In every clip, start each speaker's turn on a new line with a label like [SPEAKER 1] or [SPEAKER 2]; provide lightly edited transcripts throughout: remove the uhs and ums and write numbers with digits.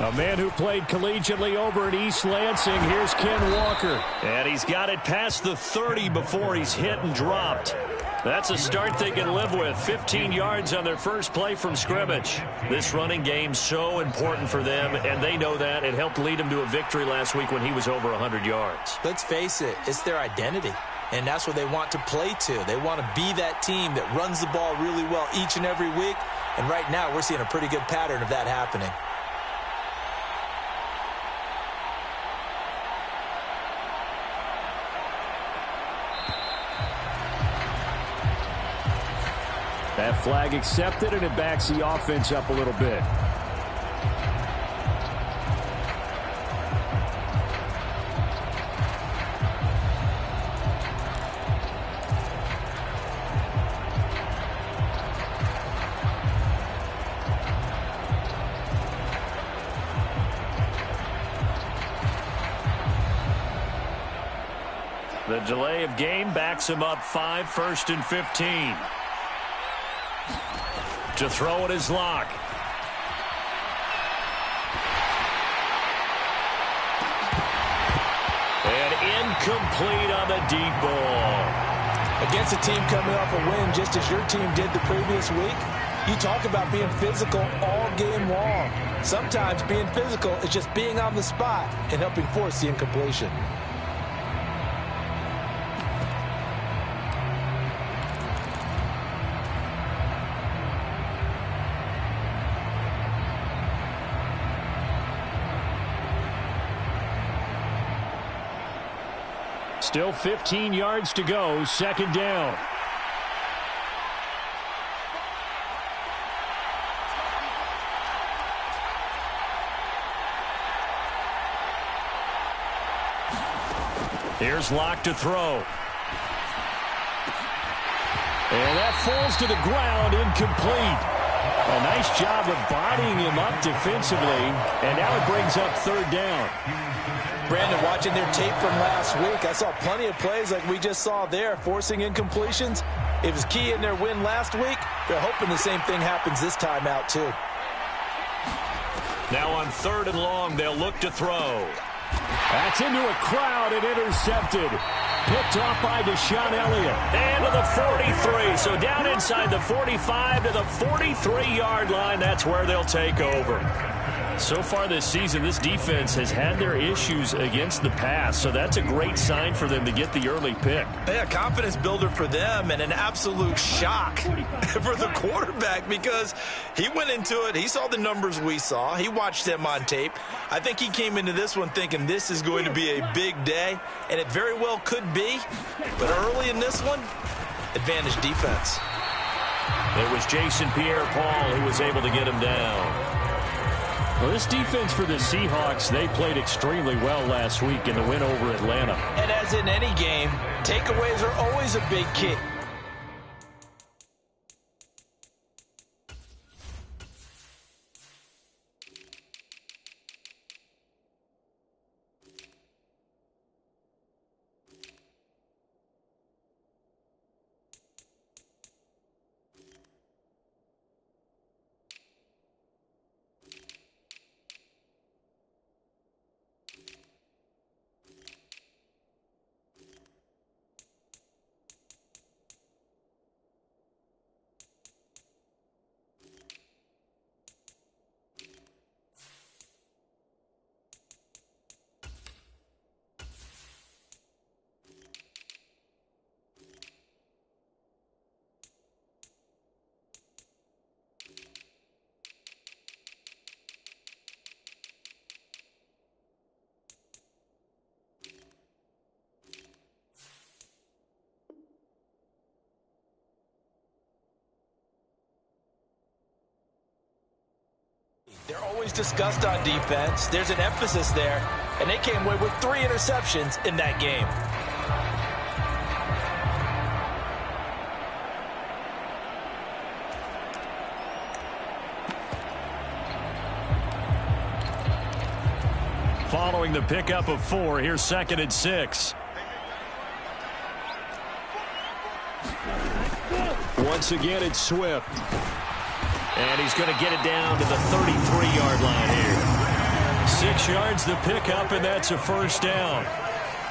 [SPEAKER 1] A man who played collegiately over at East Lansing. Here's Ken Walker.
[SPEAKER 2] And he's got it past the 30 before he's hit and dropped. That's a start they can live with. 15 yards on their first play from scrimmage. This running game's so important for them, and they know that. It helped lead them to a victory last week when he was over 100 yards.
[SPEAKER 3] Let's face it, it's their identity. And that's what they want to play to. They want to be that team that runs the ball really well each and every week. And right now, we're seeing a pretty good pattern of that happening.
[SPEAKER 1] That flag accepted, and it backs the offense up a little bit.
[SPEAKER 2] The delay of game backs him up 5, 1st and 15. To throw at his lock. And incomplete on the deep ball.
[SPEAKER 3] Against a team coming off a win just as your team did the previous week, you talk about being physical all game long. Sometimes being physical is just being on the spot and helping force the incompletion.
[SPEAKER 1] Still 15 yards to go, 2nd down.
[SPEAKER 2] Here's Locke to throw.
[SPEAKER 1] And that falls to the ground, incomplete. A nice job of bodying him up defensively, and now it brings up 3rd down.
[SPEAKER 3] Brandon, watching their tape from last week, I saw plenty of plays like we just saw there, forcing incompletions. It was key in their win last week. They're hoping the same thing happens this time out, too.
[SPEAKER 2] Now on 3rd and long, they'll look to throw.
[SPEAKER 1] That's into a crowd and intercepted. Picked off by Deshaun Elliott.
[SPEAKER 2] And to the 43. So down inside the 45 to the 43-yard line. That's where they'll take over. So far this season, this defense has had their issues against the pass, so that's a great sign for them to get the early pick.
[SPEAKER 3] Yeah, confidence builder for them and an absolute shock for the quarterback because he went into it. He saw the numbers we saw. He watched them on tape. I think he came into this one thinking this is going to be a big day, and it very well could be. But early in this one, advantage defense.
[SPEAKER 2] It was Jason Pierre-Paul who was able to get him down.
[SPEAKER 1] Well, this defense for the Seahawks, they played extremely well last week in the win over Atlanta.
[SPEAKER 3] And as in any game, takeaways are always a big key. They're always discussed on defense. There's an emphasis there, and they came away with 3 interceptions in that game.
[SPEAKER 2] Following the pickup of 4, here's 2nd and 6.
[SPEAKER 1] Once again, it's Swift.
[SPEAKER 2] And he's going to get it down to the 33-yard line here. 6 yards the pickup, and that's a first down.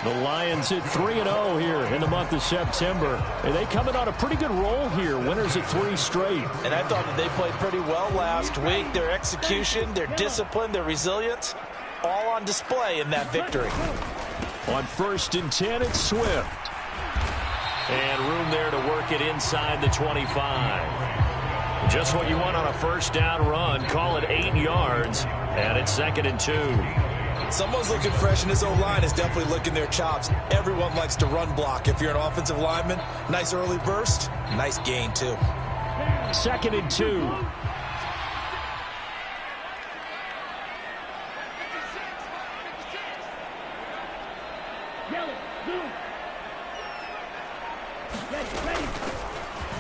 [SPEAKER 2] The Lions at 3-0 here in the month of September. And they come in on a pretty good roll here. Winners at 3 straight.
[SPEAKER 3] And I thought that they played pretty well last week. Their execution, their discipline, their resilience, all on display in that victory.
[SPEAKER 2] On 1st and 10, it's Swift. And room there to work it inside the 25. Just what you want on a first down run. Call it 8 yards. And it's 2nd and 2.
[SPEAKER 3] Someone's looking fresh, and this O-line is definitely licking their chops. Everyone likes to run block. If you're an offensive lineman, nice early burst, nice gain, too.
[SPEAKER 2] 2nd and 2.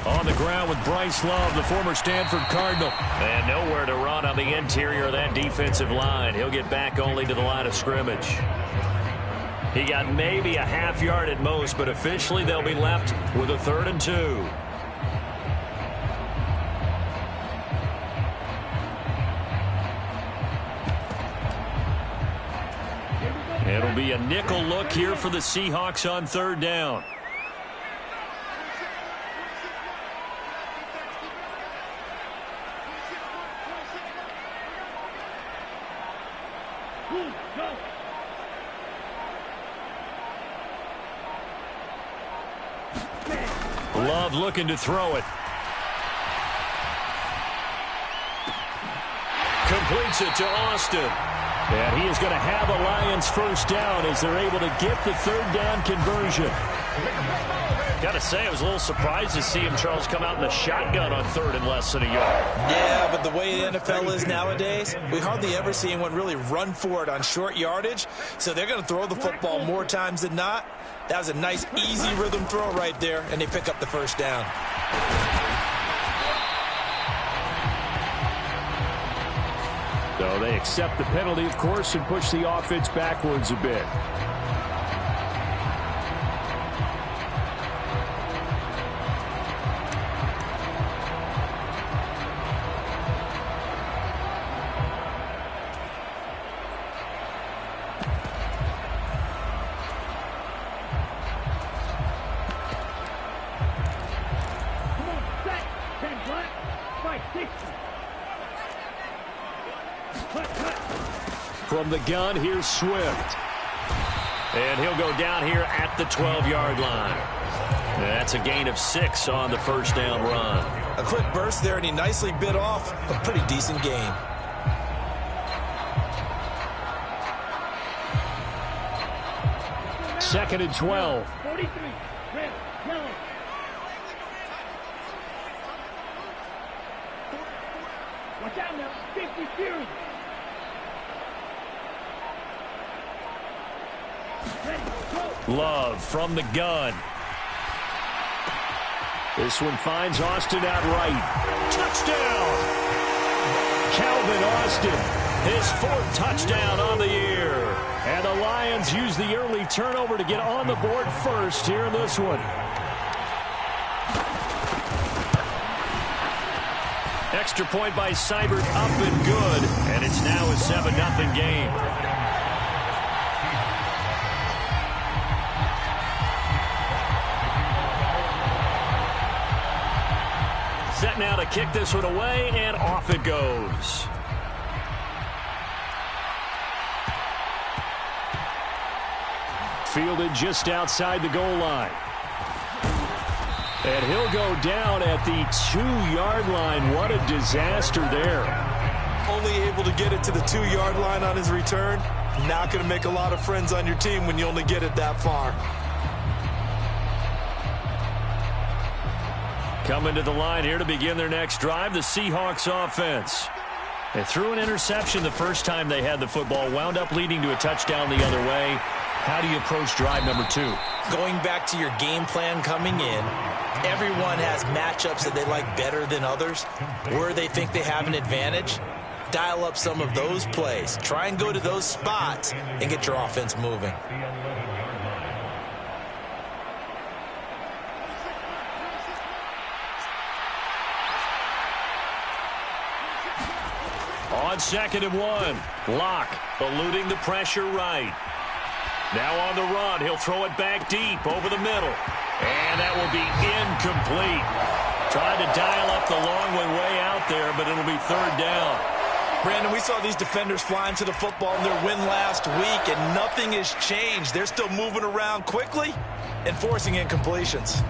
[SPEAKER 2] On the ground with Bryce Love, the former Stanford Cardinal. And nowhere to run on the interior of that defensive line. He'll get back only to the line of scrimmage. He got maybe a half yard at most, but officially they'll be left with a 3rd and 2. It'll be a nickel look here for the Seahawks on 3rd down. Love looking to throw it. Completes it to Austin. And he is going to have a Lions first down as they're able to get the 3rd down conversion. Got to say, I was a little surprised to see him, Charles, come out in the shotgun on 3rd and less than a yard.
[SPEAKER 3] Yeah, but the way the NFL is nowadays, we hardly ever see anyone really run for it on short yardage. So they're going to throw the football more times than not. That was a nice, easy rhythm throw right there, and they pick up the first down.
[SPEAKER 2] So they accept the penalty, of course, and push the offense backwards a bit. From the gun, here's Swift. And he'll go down here at the 12-yard line. That's a gain of 6 on the first down run.
[SPEAKER 3] A quick burst there, and he nicely bit off a pretty decent gain.
[SPEAKER 2] Second and 12.
[SPEAKER 4] 43. Red, yellow. Watch out now. 50 Fury.
[SPEAKER 2] Love from the gun. This one finds Austin out right. Touchdown! Calvin Austin, his 4th touchdown on the year. And the Lions use the early turnover to get on the board first here in this one. Extra point by Seibert, up and good. And it's now a 7-0 game. Set now to kick this one away, and off it goes. Fielded just outside the goal line. And he'll go down at the 2-yard line. What a disaster there.
[SPEAKER 3] Only able to get it to the 2-yard line on his return. Not going to make a lot of friends on your team when you only get it that far.
[SPEAKER 2] Coming to the line here to begin their next drive, the Seahawks offense. They threw an interception the first time they had the football, wound up leading to a touchdown the other way. How do you approach drive number 2?
[SPEAKER 3] Going back to your game plan coming in, everyone has matchups that they like better than others, where they think they have an advantage. Dial up some of those plays. Try and go to those spots and get your offense moving.
[SPEAKER 2] On 2nd and 1, Locke eluding the pressure right. Now on the run, he'll throw it back deep over the middle. And that will be incomplete. Trying to dial up the long way out there, but it'll be 3rd down.
[SPEAKER 3] Brandon, we saw these defenders flying to the football in their win last week, and nothing has changed. They're still moving around quickly and forcing incompletions.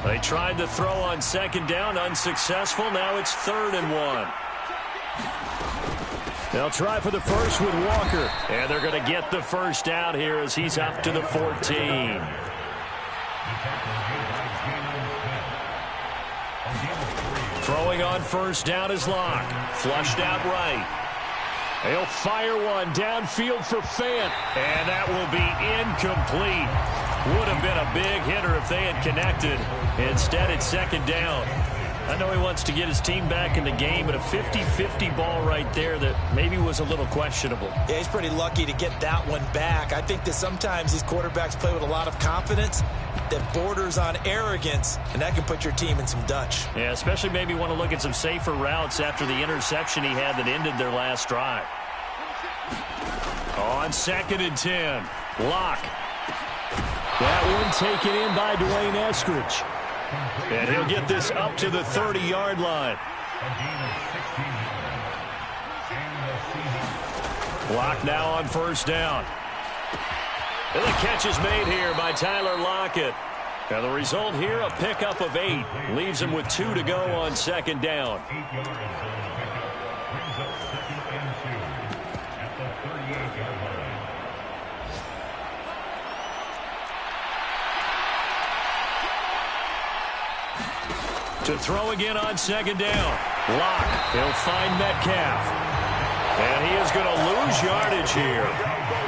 [SPEAKER 2] They tried to throw on 2nd down, unsuccessful. Now it's 3rd and 1. They'll try for the first with Walker. And they're going to get the first out here as he's up to the 14. Throwing on 1st down is Locke. Flushed out right. He'll fire one downfield for Fant. And that will be incomplete. Would have been a big hitter if they had connected. Instead, it's 2nd down. I know he wants to get his team back in the game, but a 50-50 ball right there that maybe was a little questionable.
[SPEAKER 3] Yeah, he's pretty lucky to get that one back. I think that sometimes these quarterbacks play with a lot of confidence that borders on arrogance, and that can put your team in some Dutch.
[SPEAKER 2] Yeah, especially maybe want to look at some safer routes after the interception he had that ended their last drive. On 2nd and 10, Locke.
[SPEAKER 1] That one taken in by Dwayne Eskridge.
[SPEAKER 2] And he'll get this up to the 30-yard line. Locke now on 1st down. And the catch is made here by Tyler Lockett. And the result here, a pickup of 8. Leaves him with 2 to go on 2nd down. To throw again on 2nd down. Locke. He'll find Metcalf. And he is going to lose yardage here.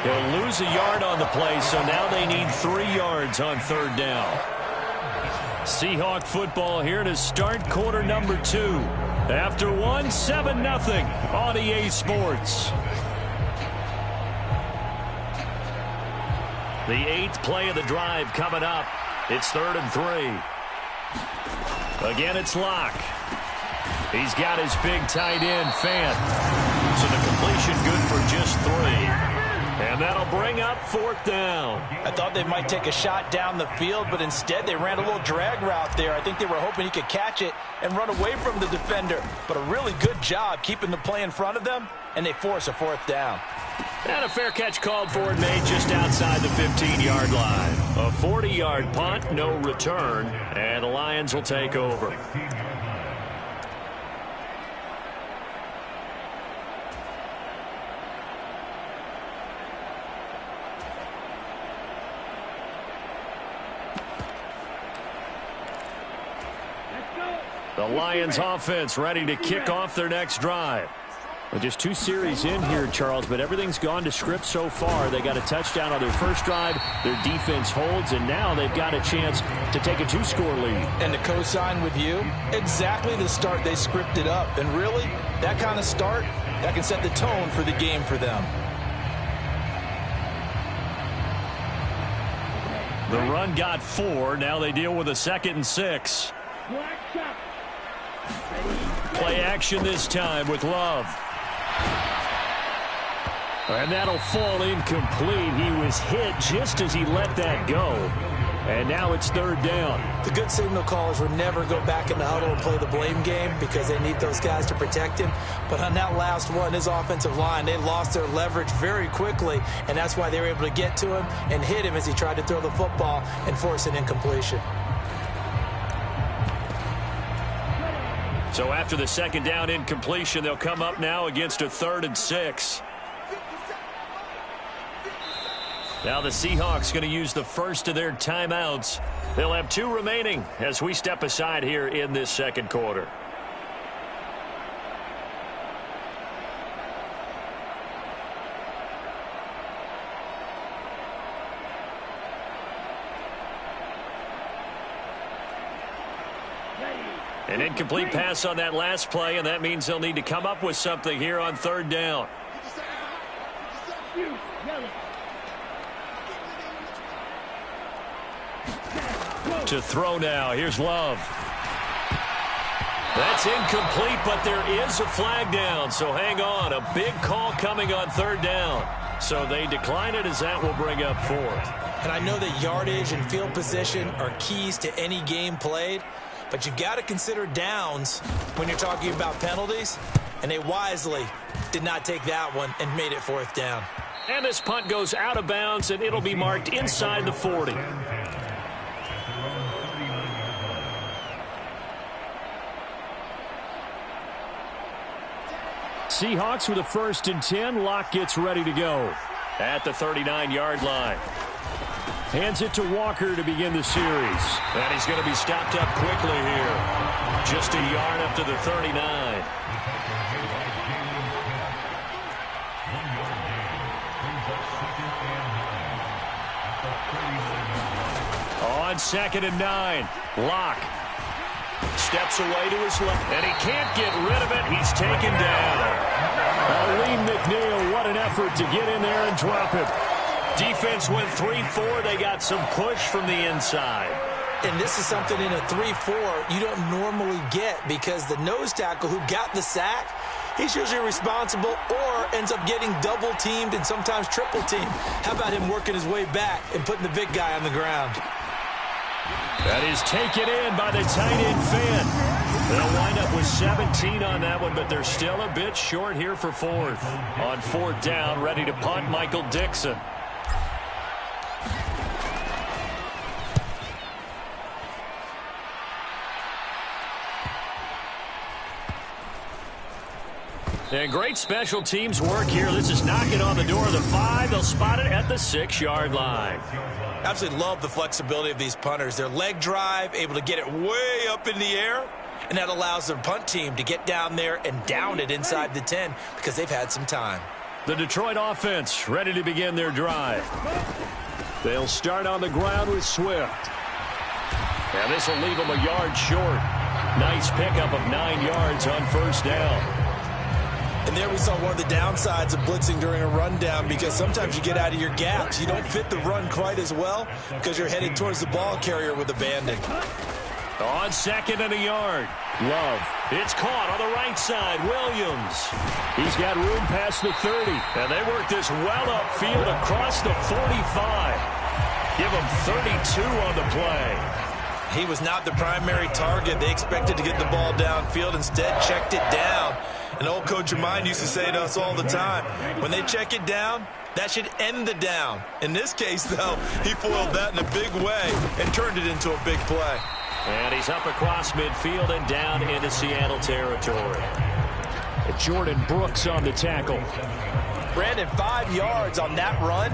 [SPEAKER 2] He'll lose a yard on the play, so now they need 3 yards on 3rd down. Seahawk football here to start quarter number 2. After 1, 7-0 on EA Sports. The 8th play of the drive coming up. It's 3rd and 3. Again, it's Locke. He's got his big tight end, Fant. So the completion good for just 3. And that'll bring up 4th down.
[SPEAKER 3] I thought they might take a shot down the field, but instead they ran a little drag route there. I think they were hoping he could catch it and run away from the defender. But a really good job keeping the play in front of them, and they force a 4th down.
[SPEAKER 2] And a fair catch called for and made just outside the 15-yard line. A 40-yard punt, no return, and the Lions will take over. The Lions offense ready to kick off their next drive.
[SPEAKER 1] Well, just 2 series in here, Charles, but everything's gone to script so far. They got a touchdown on their first drive. Their defense holds, and now they've got a chance to take a 2-score lead.
[SPEAKER 3] And to co-sign with you, exactly the start they scripted up. And really, that kind of start, that can set the tone for the game for them.
[SPEAKER 2] The run got 4. Now they deal with a 2nd and 6. Play action this time with Love. And that'll fall incomplete. He was hit just as he let that go. And now it's 3rd down.
[SPEAKER 3] The good signal callers would never go back in the huddle and play the blame game because they need those guys to protect him. But on that last one, his offensive line, they lost their leverage very quickly, and that's why they were able to get to him and hit him as he tried to throw the football and force an incompletion.
[SPEAKER 2] So after the 2nd down incompletion, they'll come up now against a 3rd and 6. Now the Seahawks going to use the first of their timeouts. They'll have 2 remaining as we step aside here in this 2nd quarter. An incomplete pass on that last play, and that means they'll need to come up with something here on 3rd down. To throw now. Here's Love. That's incomplete, but there is a flag down, so hang on. A big call coming on third down. So they decline it as that will bring up fourth.
[SPEAKER 3] And I know that yardage and field position are keys to any game played, but you've got to consider downs when you're talking about penalties, and they wisely did not take that one and made it fourth down.
[SPEAKER 1] And this punt goes out of bounds, and it'll be marked inside the 40. Seahawks with a 1st and 10. Locke gets ready to go
[SPEAKER 2] at the 39-yard line.
[SPEAKER 1] Hands it to Walker to begin the series.
[SPEAKER 2] And he's going to be stopped up quickly here. Just a yard up to the 39.
[SPEAKER 1] On 2nd and 9. Locke steps away to his left, and he can't get rid of it. He's taken down. Lee McNeil, what an effort to get in there and drop it. Defense went 3-4. They got some push from the inside.
[SPEAKER 3] And this is something in a 3-4 you don't normally get, because the nose tackle who got the sack, he's usually responsible or ends up getting double-teamed and sometimes triple-teamed. How about him working his way back and putting the big guy on the ground?
[SPEAKER 1] That is taken in by the tight end Fan. They'll wind up with 17 on that one, but they're still a bit short here for fourth. On 4th down, ready to punt, Michael Dixon. And great special teams work here. This is knocking on the door of the 5. They'll spot it at the 6-yard line.
[SPEAKER 3] Absolutely love the flexibility of these punters. Their leg drive, able to get it way up in the air, and that allows their punt team to get down there and down it inside the 10 because they've had some time.
[SPEAKER 1] The Detroit offense ready to begin their drive. They'll start on the ground with Swift. And this will leave them a yard short. Nice pickup of 9 yards on 1st down.
[SPEAKER 3] And there we saw one of the downsides of blitzing during a rundown, because sometimes you get out of your gaps. You don't fit the run quite as well because you're headed towards the ball carrier with abandon.
[SPEAKER 1] On 2nd and a yard. Love. It's caught on the right side. Williams. He's got room past the 30. And they work this well upfield across the 45. Give him 32 on the play.
[SPEAKER 3] He was not the primary target. They expected to get the ball downfield. Instead, checked it down. An old coach of mine used to say to us all the time, when they check it down, that should end the down. In this case, though, he foiled that in a big way and turned it into a big play.
[SPEAKER 1] And he's up across midfield and down into Seattle territory. Jordan Brooks on the tackle.
[SPEAKER 3] Brandon, 5 yards on that run.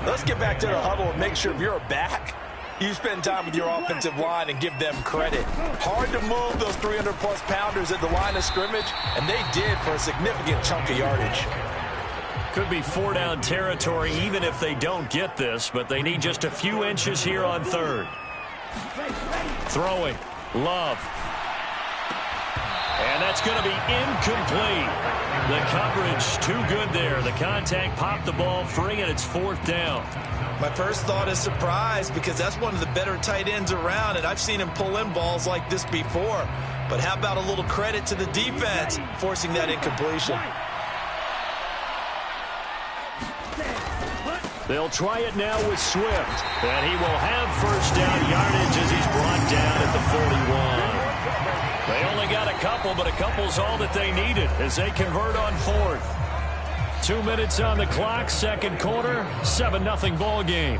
[SPEAKER 3] Let's get back to the huddle and make sure if you're a back, you spend time with your offensive line and give them credit. Hard to move those 300-plus pounders at the line of scrimmage, and they did for a significant chunk of yardage.
[SPEAKER 1] Could be 4-down territory even if they don't get this, but they need just a few inches here on 3rd. Throwing. Love. And that's going to be incomplete. The coverage too good there. The contact popped the ball free, and it's 4th down.
[SPEAKER 3] My first thought is surprise, because that's one of the better tight ends around, and I've seen him pull in balls like this before. But how about a little credit to the defense forcing that incompletion?
[SPEAKER 1] They'll try it now with Swift. And he will have 1st down yardage as he's brought down at the 41. They only got a couple, but a couple's all that they needed as they convert on 4th. 2 minutes on the clock, 2nd quarter, 7-0 ball game.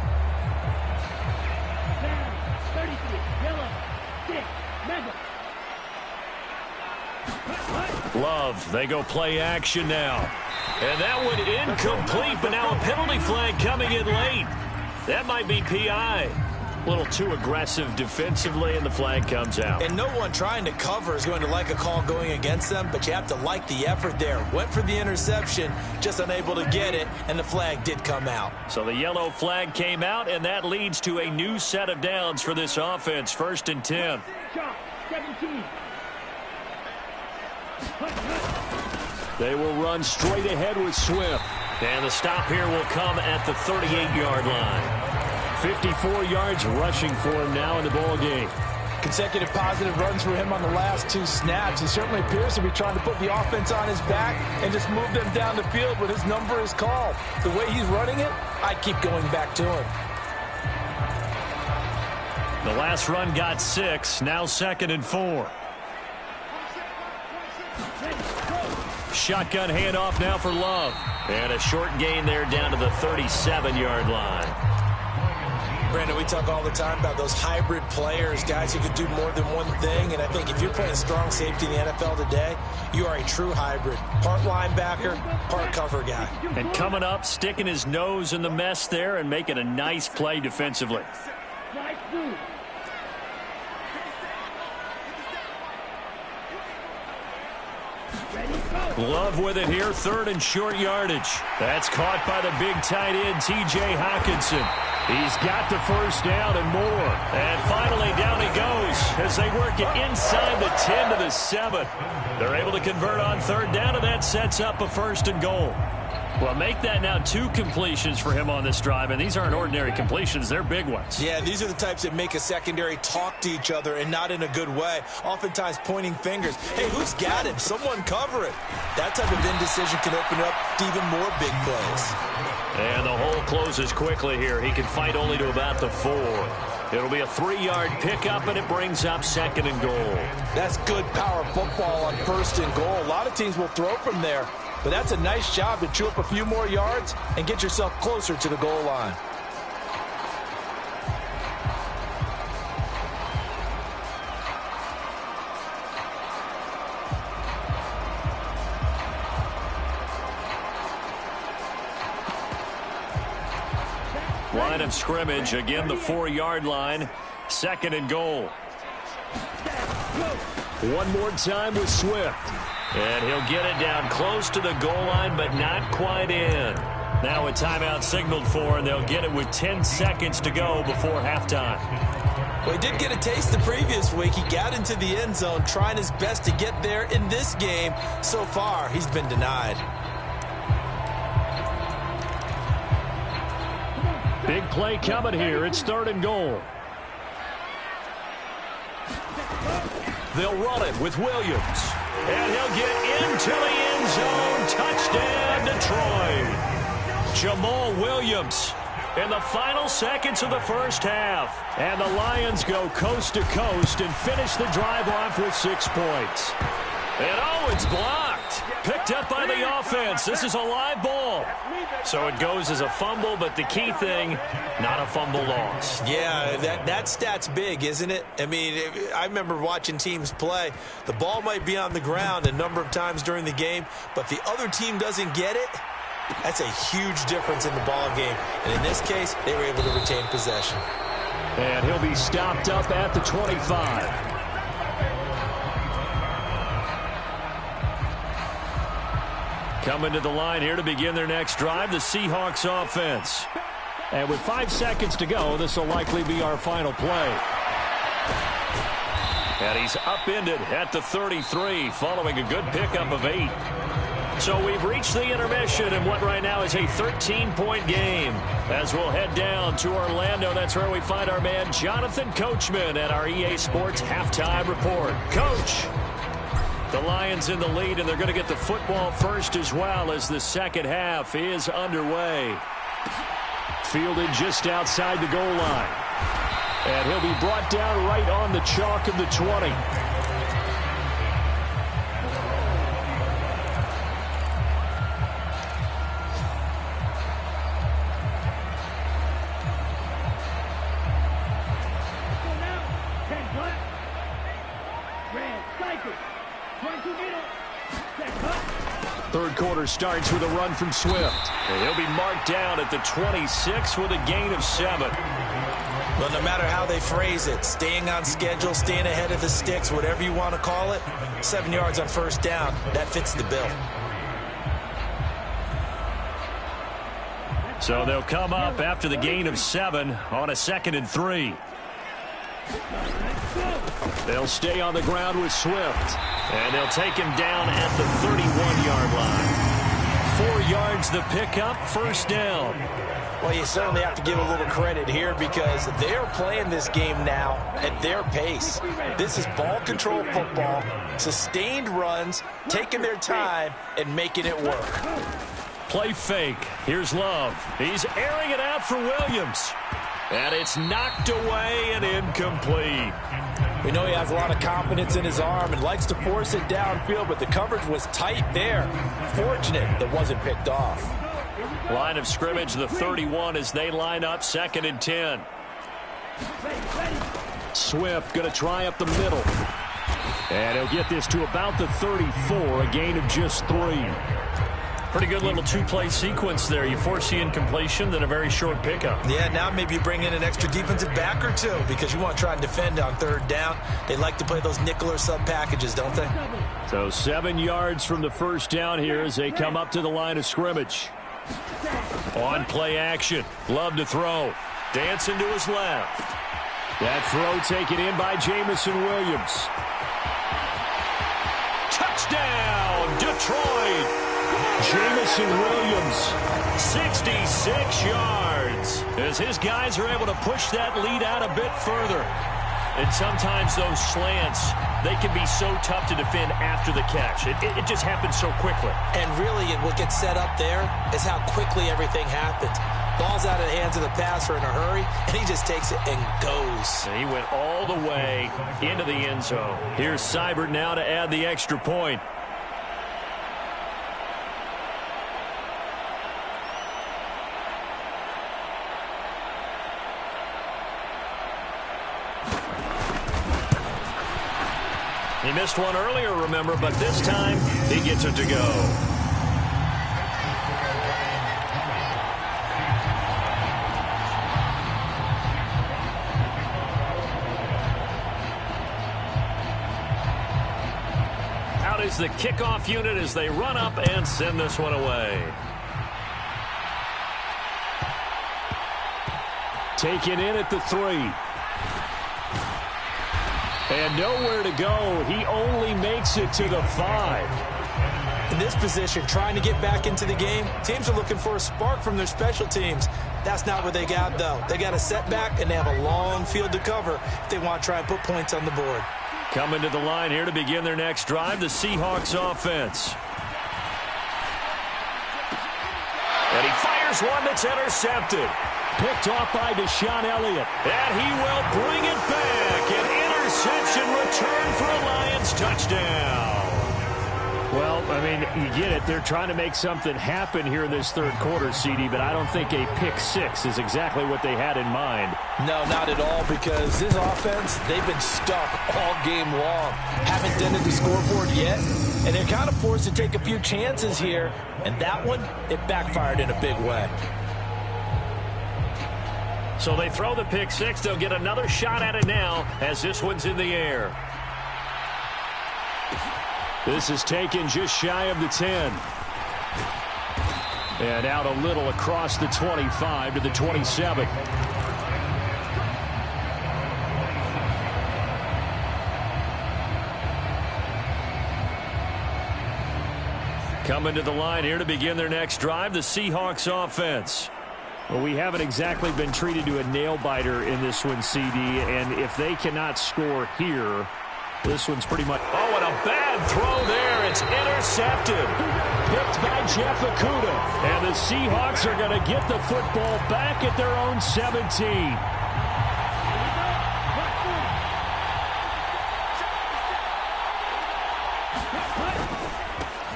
[SPEAKER 1] Love, they go play action now. And that one incomplete, but now a penalty flag coming in late. That might be PI. A little too aggressive defensively, and the flag comes out.
[SPEAKER 3] And no one trying to cover is going to like a call going against them, but you have to like the effort there. Went for the interception, just unable to get it, and the flag did come out.
[SPEAKER 1] So the yellow flag came out, and that leads to a new set of downs for this offense. 1st and 10.
[SPEAKER 4] 17.
[SPEAKER 1] They will run straight ahead with Swift. And the stop here will come at the 38-yard line.
[SPEAKER 2] 54 yards rushing for him now in the ball game.
[SPEAKER 5] Consecutive positive runs for him on the last 2 snaps. He certainly appears to be trying to put the offense on his back and just move them down the field when his number is called. The way he's running it, I keep going back to him.
[SPEAKER 2] The last run got 6, now 2nd and 4. Shotgun handoff now for Love. And a short gain there down to the 37-yard line.
[SPEAKER 3] Brandon, we talk all the time about those hybrid players, guys who can do more than one thing. And I think if you're playing strong safety in the NFL today, you are a true hybrid. Part linebacker, part cover guy.
[SPEAKER 2] And coming up, sticking his nose in the mess there and making a nice play defensively. Love with it here, 3rd and short yardage. That's caught by the big tight end, T.J. Hockenson. He's got the first down and more. And finally, down he goes as they work it inside the 10 to the 7. They're able to convert on 3rd down, and that sets up a 1st and goal. Well, make that now 2 completions for him on this drive, and these aren't ordinary completions. They're big ones.
[SPEAKER 3] Yeah, these are the types that make a secondary talk to each other and not in a good way, oftentimes pointing fingers. Hey, who's got him? Someone cover it. That type of indecision can open up to even more big plays.
[SPEAKER 2] And the hole closes quickly here. He can fight only to about the 4. It'll be a 3-yard pickup, and it brings up 2nd and goal.
[SPEAKER 5] That's good power football on 1st and goal. A lot of teams will throw from there. But that's a nice job to chew up a few more yards and get yourself closer to the goal line.
[SPEAKER 2] Line of scrimmage, again the 4-yard line, 2nd and goal. One more time with Swift. And he'll get it down close to the goal line, but not quite in. Now a timeout signaled for, and they'll get it with 10 seconds to go before halftime.
[SPEAKER 3] Well, he did get a taste the previous week. He got into the end zone, trying his best to get there in this game. So far, he's been denied.
[SPEAKER 2] Big play coming here. It's 3rd and goal. They'll run it with Williams. And he'll get into the end zone. Touchdown, Detroit. Jamal Williams in the final seconds of the first half. And the Lions go coast to coast and finish the drive off with 6 points. And oh, it's blocked. Picked up by the offense. This is a live ball. So it goes as a fumble, but the key thing, not a fumble loss.
[SPEAKER 3] Yeah, that stat's big, isn't it? I mean, I remember watching teams play. The ball might be on the ground a number of times during the game, but the other team doesn't get it. That's a huge difference in the ball game. And in this case, they were able to retain possession.
[SPEAKER 2] And he'll be stopped up at the 25. Coming to the line here to begin their next drive, the Seahawks offense. And with 5 seconds to go, this will likely be our final play. And he's upended at the 33, following a good pickup of 8. So we've reached the intermission in what right now is a 13-point game. As we'll head down to Orlando, that's where we find our man Jonathan Coachman at our EA Sports Halftime Report. Coach! The Lions in the lead, and they're going to get the football first as well as the second half is underway. Fielded just outside the goal line. And he'll be brought down right on the chalk of the 20. Third quarter starts with a run from Swift. And he'll be marked down at the 26 with a gain of 7.
[SPEAKER 3] Well, no matter how they phrase it, staying on schedule, staying ahead of the sticks, whatever you want to call it, 7 yards on first down, that fits the bill.
[SPEAKER 2] So they'll come up after the gain of 7 on a 2nd and 3. They'll stay on the ground with Swift. And they'll take him down at the 31-yard line. 4 yards the pickup, first down.
[SPEAKER 5] Well, you certainly have to give a little credit here because they're playing this game now at their pace. This is ball control football, sustained runs, taking their time and making it work.
[SPEAKER 2] Play fake. Here's Love. He's airing it out for Williams. And it's knocked away and incomplete.
[SPEAKER 5] We know he has a lot of confidence in his arm and likes to force it downfield, but the coverage was tight there. Fortunate that wasn't picked off.
[SPEAKER 2] Line of scrimmage, the 31 as they line up, 2nd and 10. Swift going to try up the middle. And he'll get this to about the 34, a gain of just 3. Pretty good little two-play sequence there. You force the incompletion, then a very short pickup.
[SPEAKER 3] Yeah, now maybe you bring in an extra defensive back or two because you want to try and defend on 3rd down. They like to play those nickel or sub packages, don't they?
[SPEAKER 2] So 7 yards from the first down here as they come up to the line of scrimmage. On play action. Love to throw. Dancing to his left. That throw taken in by Jamison Williams. Touchdown, Detroit. Jamison Williams, 66 yards. As his guys are able to push that lead out a bit further. And sometimes those slants, they can be so tough to defend after the catch. It just happens so quickly.
[SPEAKER 5] And really, what gets set up there is how quickly everything happens. Ball's out of the hands of the passer in a hurry, and he just takes it and goes.
[SPEAKER 2] And he went all the way into the end zone. Here's Seibert now to add the extra point. He missed one earlier, remember, but this time he gets it to go. Out is the kickoff unit as they run up and send this one away. Taken in at the 3. And nowhere to go. He only makes it to the 5.
[SPEAKER 5] In this position, trying to get back into the game, teams are looking for a spark from their special teams. That's not what they got, though. They got a setback, and they have a long field to cover if they want to try and put points on the board.
[SPEAKER 2] Coming to the line here to begin their next drive, the Seahawks offense. And he fires one that's intercepted. Picked off by Deshaun Elliott. And he will bring it back. An interception return for a Lions touchdown. Well, I mean, you get it. They're trying to make something happen here in this 3rd quarter, CD, but I don't think a pick 6 is exactly what they had in mind.
[SPEAKER 5] No, not at all, because this offense, they've been stuck all game long. Haven't dented the scoreboard yet, and they're kind of forced to take a few chances here, and that one, it backfired in a big way.
[SPEAKER 2] So they throw the pick 6. They'll get another shot at it now as this one's in the air. This is taken just shy of the 10. And out a little across the 25 to the 27. Coming to the line here to begin their next drive, the Seahawks offense. Well, we haven't exactly been treated to a nail-biter in this one, CD, and if they cannot score here, this one's pretty much... Oh, and a bad throw there. It's intercepted. Picked by Jeff Okudah. And the Seahawks are going to get the football back at their own 17.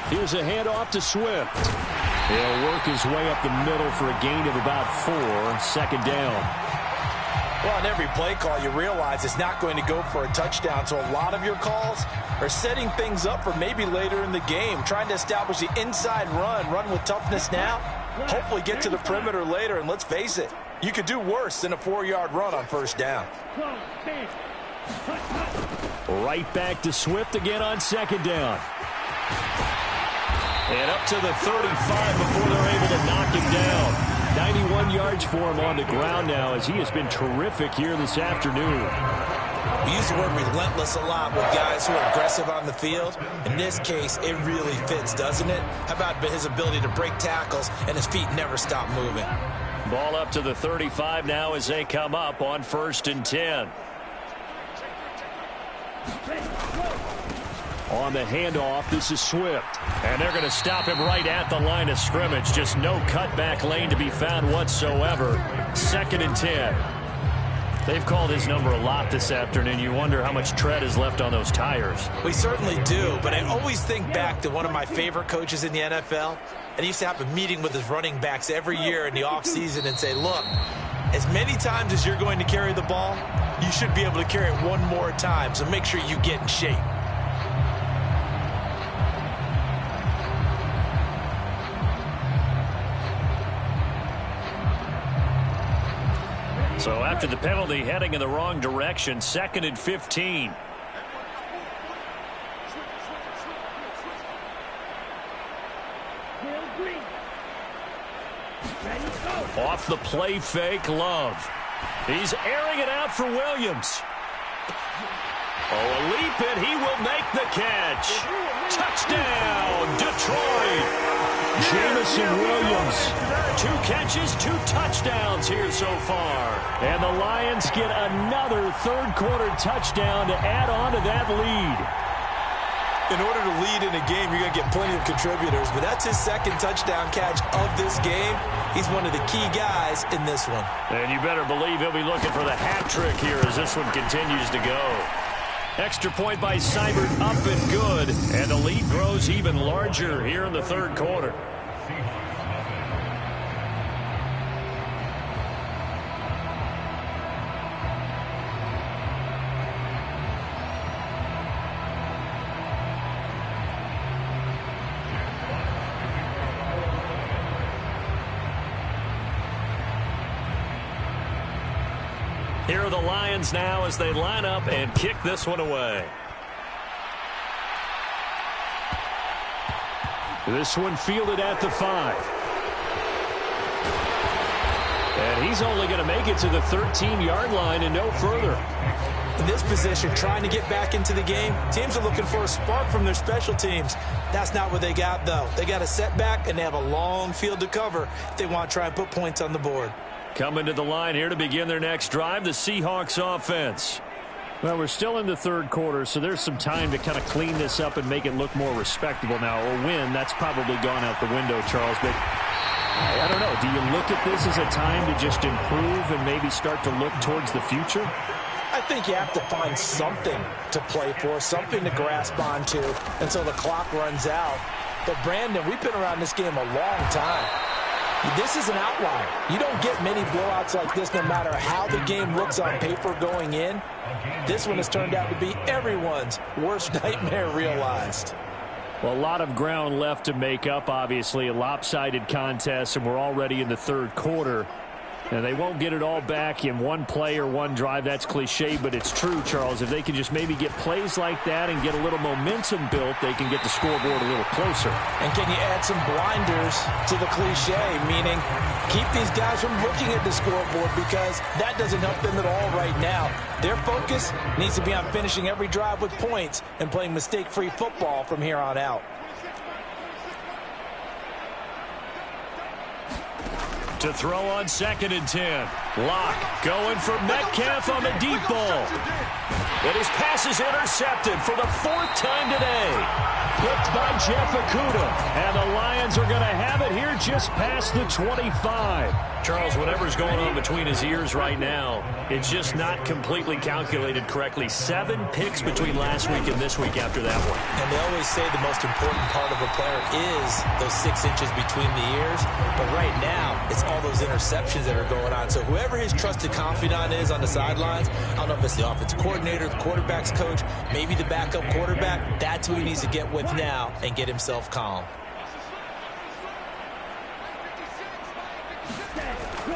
[SPEAKER 2] Here's a handoff to Swift. He'll work his way up the middle for a gain of about 4, 2nd down.
[SPEAKER 5] Well, on every play call, you realize it's not going to go for a touchdown. So a lot of your calls are setting things up for maybe later in the game, trying to establish the inside run with toughness now, hopefully get to the perimeter later. And let's face it, you could do worse than a 4-yard run on 1st down.
[SPEAKER 2] Right back to Swift again on 2nd down. And up to the 35 before they're able to knock him down. 91 yards for him on the ground now as he has been terrific here this afternoon.
[SPEAKER 3] We use the word relentless a lot with guys who are aggressive on the field. In this case, it really fits, doesn't it? How about his ability to break tackles and his feet never stop moving?
[SPEAKER 2] Ball up to the 35 now as they come up on 1st and 10. On the handoff, this is Swift. And they're going to stop him right at the line of scrimmage. Just no cutback lane to be found whatsoever. 2nd and 10. They've called his number a lot this afternoon. You wonder how much tread is left on those tires.
[SPEAKER 3] We certainly do, but I always think back to one of my favorite coaches in the NFL. And he used to have a meeting with his running backs every year in the offseason and say, look, as many times as you're going to carry the ball, you should be able to carry it one more time, so make sure you get in shape.
[SPEAKER 2] So after the penalty, heading in the wrong direction, 2nd and 15. Off the play fake, Love. He's airing it out for Williams. Oh, a leap, and he will make the catch. Touchdown, Detroit. Jamison Williams. 2 catches, 2 touchdowns here so far. And the Lions get another third-quarter touchdown to add on to that lead.
[SPEAKER 3] In order to lead in a game, you're going to get plenty of contributors, but that's his 2nd touchdown catch of this game. He's one of the key guys in this one.
[SPEAKER 2] And you better believe he'll be looking for the hat trick here as this one continues to go. Extra point by Seibert, up and good, and the lead grows even larger here in the 3rd quarter. Here are the Lions now as they line up and kick this one away. This one fielded at the 5. And he's only going to make it to the 13-yard line and no further.
[SPEAKER 3] In this position, trying to get back into the game, teams are looking for a spark from their special teams. That's not what they got, though. They got a setback, and they have a long field to cover if they want to try and put points on the board.
[SPEAKER 2] Coming to the line here to begin their next drive, the Seahawks offense. Well, we're still in the 3rd quarter, so there's some time to kind of clean this up and make it look more respectable now. A win, that's probably gone out the window, Charles. But I don't know. Do you look at this as a time to just improve and maybe start to look towards the future?
[SPEAKER 5] I think you have to find something to play for, something to grasp onto until the clock runs out. But, Brandon, we've been around this game a long time. This is an outlier. You don't get many blowouts like this no matter how the game looks on paper going in. This one has turned out to be everyone's worst nightmare realized.
[SPEAKER 2] Well, a lot of ground left to make up, obviously. A lopsided contest, and we're already in the 3rd quarter. And they won't get it all back in one play or one drive. That's cliche, but it's true, Charles. If they can just maybe get plays like that and get a little momentum built, they can get the scoreboard a little closer.
[SPEAKER 5] And can you add some blinders to the cliche, meaning keep these guys from looking at the scoreboard because that doesn't help them at all right now. Their focus needs to be on finishing every drive with points and playing mistake-free football from here on out.
[SPEAKER 2] To throw on 2nd and 10. Locke going for Metcalf on the deep ball. And his pass is intercepted for the 4th time today. Picked by Jeff Okudah. And the Lions are going to have it here just past the 25. Charles, whatever's going on between his ears right now, it's just not completely calculated correctly. 7 picks between last week and this week after that one.
[SPEAKER 3] And they always say the most important part of a player is those 6 inches between the ears. But right now, it's all those interceptions that are going on. So whoever his trusted confidant is on the sidelines, I don't know if it's the offensive coordinator, the quarterback's coach, maybe the backup quarterback, that's who he needs to get with now and get himself calm.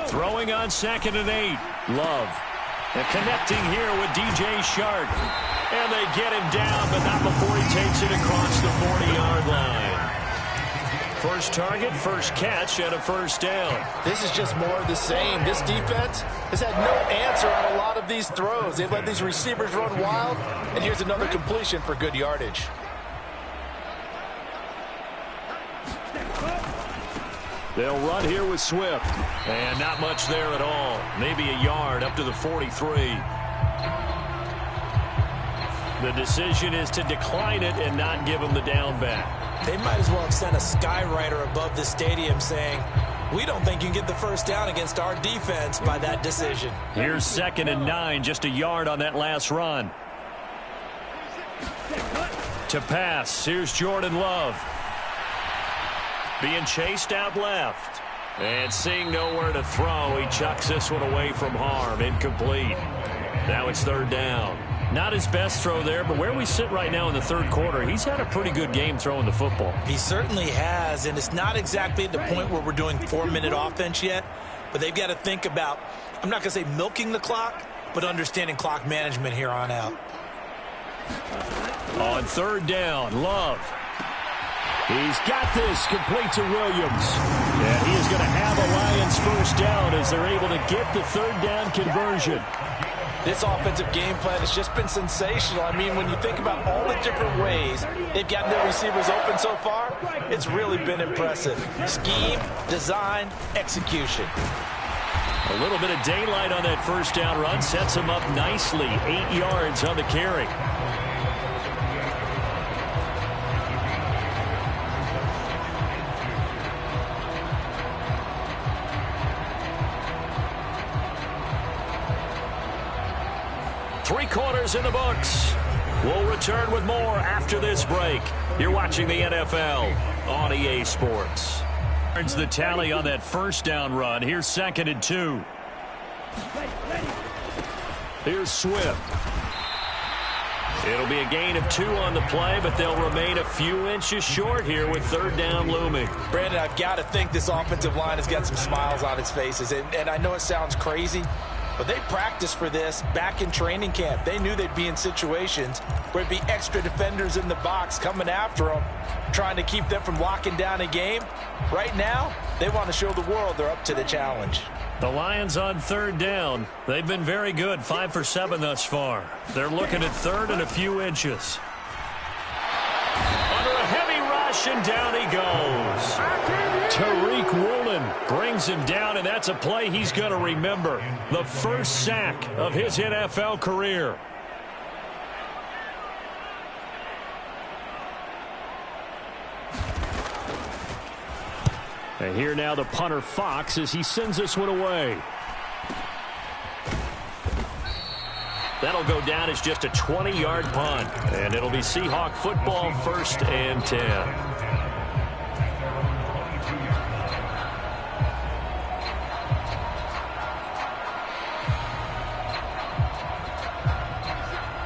[SPEAKER 2] Throwing on 2nd and 8. Love. And connecting here with DJ Shark. And they get him down, but not before he takes it across the 40-yard line. First target, first catch, and a first down.
[SPEAKER 5] This is just more of the same. This defense has had no answer on a lot of these throws. They've let these receivers run wild, and here's another completion for good yardage.
[SPEAKER 2] They'll run here with Swift. And not much there at all. Maybe a yard up to the 43. The decision is to decline it and not give him the down back.
[SPEAKER 5] They might as well have sent a skywriter above the stadium saying, we don't think you can get the first down against our defense by that decision.
[SPEAKER 2] Here's 2nd and 9, just a yard on that last run. To pass, here's Jordan Love. Being chased out left. And seeing nowhere to throw, he chucks this one away from harm. Incomplete. Now it's 3rd down. Not his best throw there, but where we sit right now in the 3rd quarter, he's had a pretty good game throwing the football.
[SPEAKER 5] He certainly has, and it's not exactly at the point where we're doing 4-minute offense yet, but they've got to think about, I'm not going to say milking the clock, but understanding clock management here on out.
[SPEAKER 2] On 3rd down, Love. He's got this, complete to Williams. And he is going to have a Lions first down as they're able to get the 3rd down conversion.
[SPEAKER 5] This offensive game plan has just been sensational. I mean, when you think about all the different ways they've gotten their receivers open so far, it's really been impressive. Scheme, design, execution.
[SPEAKER 2] A little bit of daylight on that first down run sets him up nicely. 8 yards on the carry. Three-quarters in the books. We'll return with more after this break. You're watching the NFL on EA Sports. The tally on that first down run. Here's 2nd and 2. Here's Swift. It'll be a gain of 2 on the play, but they'll remain a few inches short here with 3rd down looming.
[SPEAKER 5] Brandon, I've got to think this offensive line has got some smiles on its faces, and I know it sounds crazy, but they practiced for this back in training camp. They knew they'd be in situations where it'd be extra defenders in the box coming after them, trying to keep them from locking down a game. Right now, they want to show the world they're up to the challenge.
[SPEAKER 2] The Lions on 3rd down. They've been very good, 5 for 7 thus far. They're looking at 3rd and a few inches. Under a heavy rush, and down he goes. Tariq Woolen brings him down, and that's a play he's going to remember. The first sack of his NFL career. And here now the punter Fox as he sends this one away. That'll go down as just a 20-yard punt. And it'll be Seahawk football, 1st and 10.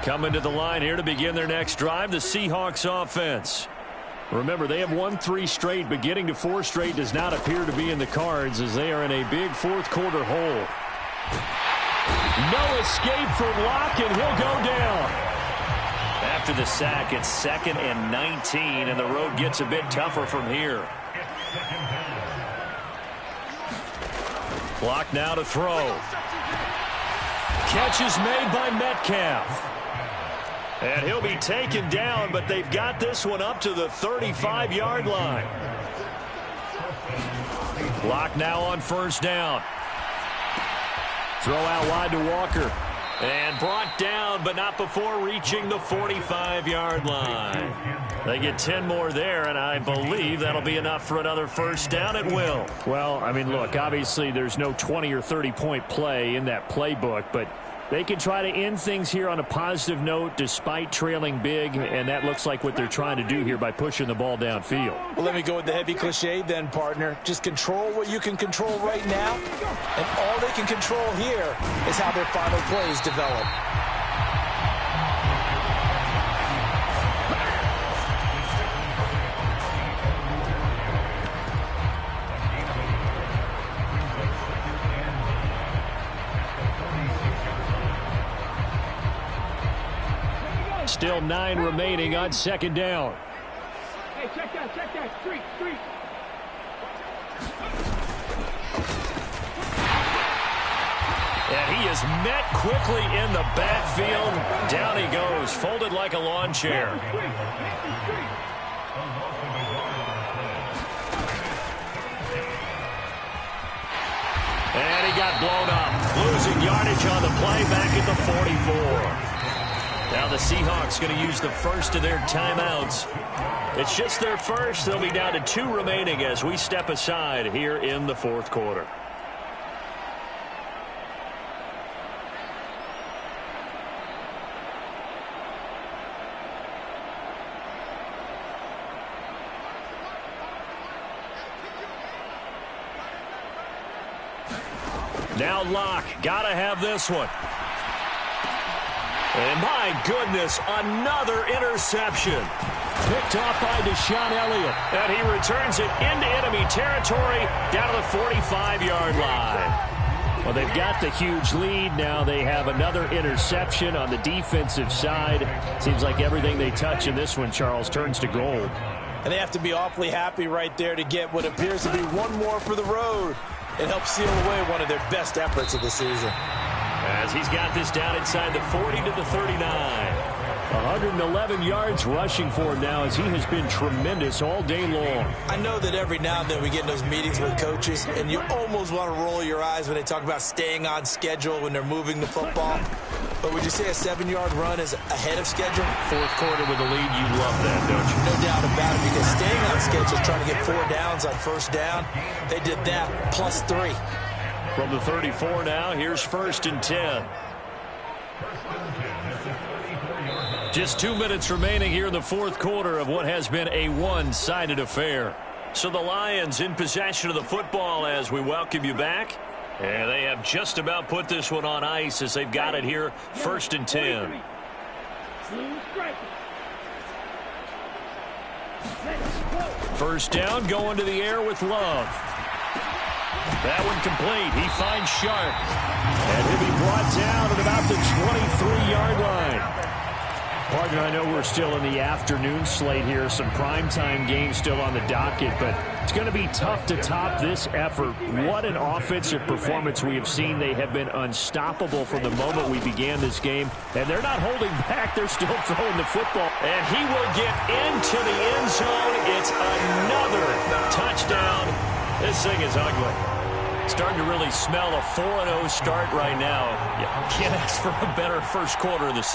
[SPEAKER 2] Coming to the line here to begin their next drive, the Seahawks offense. Remember, they have won 3 straight, but getting to 4 straight does not appear to be in the cards as they are in a big 4th quarter hole. No escape from Locke, and he'll go down. After the sack, it's 2nd and 19, and the road gets a bit tougher from here. Clock now to throw. Catch is made by Metcalf. And he'll be taken down, but they've got this one up to the 35-yard line. Clock now on 1st down. Throw out wide to Walker. And brought down, but not before reaching the 45-yard line. They get 10 more there, and I believe that'll be enough for another 1st down at will. Well, I mean, look, obviously there's no 20 or 30-point play in that playbook, but they can try to end things here on a positive note despite trailing big, and that looks like what they're trying to do here by pushing the ball downfield.
[SPEAKER 5] Well, let me go with the heavy cliche then, partner. Just control what you can control right now, and all they can control here is how their final plays develop.
[SPEAKER 2] Still 9 remaining on 2nd down.
[SPEAKER 4] Hey, check that. Street.
[SPEAKER 2] And he is met quickly in the backfield. Down he goes, folded like a lawn chair. And he got blown up. Losing yardage on the play back at the 44. Now the Seahawks going to use the first of their timeouts. It's just their first. They'll be down to 2 remaining as we step aside here in the fourth quarter. Now Locke, gotta have this one. And my goodness, another interception. Picked off by Deshaun Elliott. And he returns it into enemy territory down to the 45-yard line. Well, they've got the huge lead. Now they have another interception on the defensive side. Seems like everything they touch in this one, Charles, turns to gold.
[SPEAKER 5] And they have to be awfully happy right there to get what appears to be one more for the road. It helps seal away one of their best efforts of the season.
[SPEAKER 2] As he's got this down inside the 40 to the 39. 111 yards rushing for him now as he has been tremendous all day long.
[SPEAKER 5] I know that every now and then we get in those meetings with coaches, and you almost want to roll your eyes when they talk about staying on schedule when they're moving the football. But would you say a 7-yard run is ahead of schedule?
[SPEAKER 2] Fourth quarter with a lead, you love that, don't you?
[SPEAKER 5] No doubt about it, because staying on schedule is trying to get 4 downs on first down. They did that plus 3.
[SPEAKER 2] From the 34 now, here's 1st and 10. Just 2 minutes remaining here in the fourth quarter of what has been a one-sided affair. So the Lions in possession of the football as we welcome you back. And they have just about put this one on ice as they've got it here, 1st and 10. First down, going to the air with Love. That one complete. He finds Sharp. And he'll be brought down at about the 23-yard line. Partner, I know we're still in the afternoon slate here. Some primetime games still on the docket, but it's going to be tough to top this effort. What an offensive performance we have seen. They have been unstoppable from the moment we began this game, and they're not holding back. They're still throwing the football. And he will get into the end zone. It's another touchdown. This thing is ugly. Starting to really smell a 4-0 start right now. You can't ask for a better first quarter of the season.